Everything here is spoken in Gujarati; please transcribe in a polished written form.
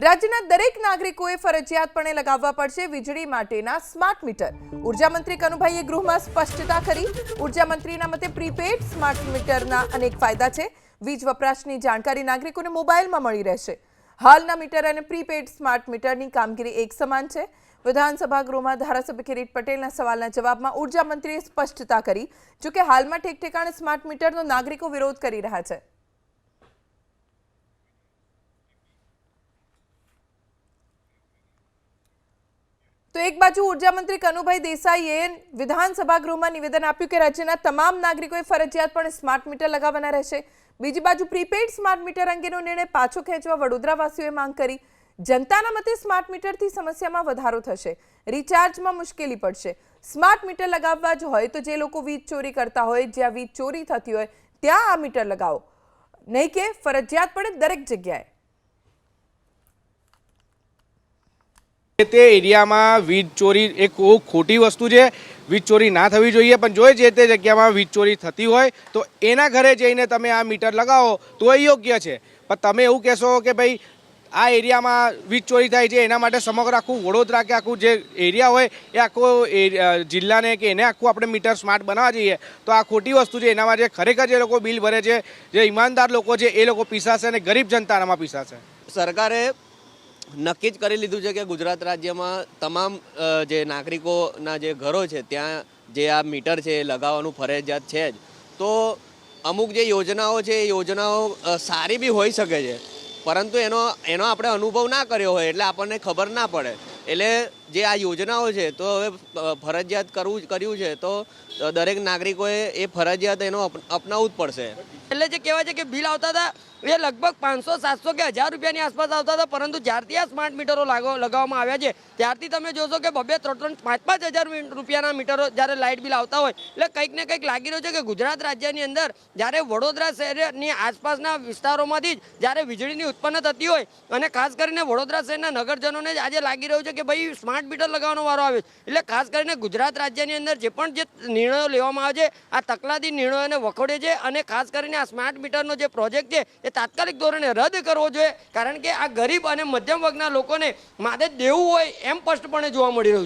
રાજ્યના દરેક નાગરિકોએ ફરજિયાતપણે લગાવવા પડશે વીજળી માટેના સ્માર્ટ મીટર। ઉર્જા મંત્રી કનુભાઈએ ગૃહમાં સ્પષ્ટતા કરી। ઉર્જા મંત્રીના મતે પ્રીપેડ સ્માર્ટ મીટરના અનેક ફાયદા છે। વીજ વપરાશની જાણકારી નાગરિકોને મોબાઈલમાં મળી રહેશે। હાલના મીટર અને પ્રીપેડ સ્માર્ટ મીટરની કામગીરી એક સમાન છે। વિધાનસભા ગૃહમાં ધારાસભ્ય કિરીટ પટેલના સવાલના જવાબમાં ઉર્જા મંત્રીએ સ્પષ્ટતા કરી। જો કે હાલમાં ઠેકઠેકાણે સ્માર્ટ મીટરનો નાગરિકો વિરોધ કરી રહ્યા છે। तो एक बाजू ऊर्जा मंत्री कनुभाई देसाईए विधानसभा गृह में निवेदन आप्યું કે રાજ્યના તમામ નાગરિકોએ ફરજિયાતપણે સ્માર્ટ મીટર લગાવવાના રહેશે। બીજી બાજુ પ્રીપેડ સ્માર્ટ મીટર અંગેનો નિર્ણય પાછો ખેંચવા વડોદરાવાસીઓએ માંગ કરી। જનતાના મતે સ્માર્ટ મીટરથી સમસ્યામાં વધારો થશે, રિચાર્જમાં મુશ્કેલી પડશે। સ્માર્ટ મીટર લગાવવા જ હોય તો જે લોકો વીજ ચોરી કરતા હોય, જ્યાં વીજ ચોરી થતી હોય ત્યાં આ મીટર લગાવો, નહીં કે ફરજિયાતપણે દરેક જગ્યાએ। તે એરિયામાં વીજ ચોરી એક ખોટી વસ્તુ છે। વીજ ચોરી ના થવી જોઈએ, પણ જો જે તે જગ્યામાં વીજ ચોરી થતી હોય તો એના ઘરે જઈને તમે આ મીટર લગાવો તો એ યોગ્ય છે। પણ તમે એવું કહેશો કે ભાઈ આ એરિયામાં વીજ ચોરી થાય છે, એના માટે સમગ્ર આખું વડોદરા કે આખું જે એરિયા હોય એ આખો જિલ્લાને કે એને આખું આપણે મીટર સ્માર્ટ બનાવવા જઈએ તો આ ખોટી વસ્તુ છે। એના માટે ખરેખર જે લોકો બિલ ભરે છે, જે ઈમાનદાર લોકો છે એ લોકો પીસાશે અને ગરીબ જનતા આમાં પીસાશે। સરકારે નક્કી જ કરી લીધું છે કે ગુજરાત રાજ્યમાં તમામ જે નાગરિકોના જે ઘરો છે ત્યાં જે આ મીટર છે એ લગાવવાનું ફરજિયાત છે જ। તો અમુક જે યોજનાઓ છે એ યોજનાઓ સારી બી હોઈ શકે છે, પરંતુ એનો આપણે અનુભવ ના કર્યો હોય એટલે આપણને ખબર ના પડે। એટલે જે આ યોજનાઓ છે તો હવે ફરજિયાત કર્યું છે તો દરેક નાગરિકોએ એ ફરજિયાત એનો અપનાવવું જ પડશે। એટલે જે કહેવાય છે કે બિલ આવતા હતા એ લગભગ 500, 700 કે 1000 રૂપિયાની આસપાસ આવતા હતા, પરંતુ જ્યારથી આ સ્માર્ટ મીટરો લગાવવામાં આવ્યા છે ત્યારથી તમે જોશો કે 2-2, 3-3, 5-5 હજાર રૂપિયાના મીટરો જ્યારે લાઇટ બિલ આવતા હોય એટલે કંઈક ને કંઈક લાગી રહ્યું છે કે ગુજરાત રાજ્યની અંદર જ્યારે વડોદરા શહેરની આસપાસના વિસ્તારોમાંથી જ જ્યારે વીજળીની ઉત્પન્ન થતી હોય અને ખાસ કરીને વડોદરા શહેરના નગરજનોને જ આજે લાગી રહ્યું છે કે ભાઈ સ્માર્ટ મીટર લગાવવાનો વારો આવે છે। એટલે ખાસ કરીને ગુજરાત રાજ્યની અંદર જે પણ જે નિર્ણયો લેવામાં આવે છે આ તકલાદી નિર્ણયોને વખોડે છે અને ખાસ કરીને આ સ્માર્ટ મીટરનો જે પ્રોજેક્ટ છે એ તાત્કાલિક ધોરણે રદ કરવો જોઈએ, કારણ કે આ ગરીબ અને મધ્યમ વર્ગના લોકોને માથે દેવું હોય એમ સ્પષ્ટપણે જોવા મળી રહ્યું છે।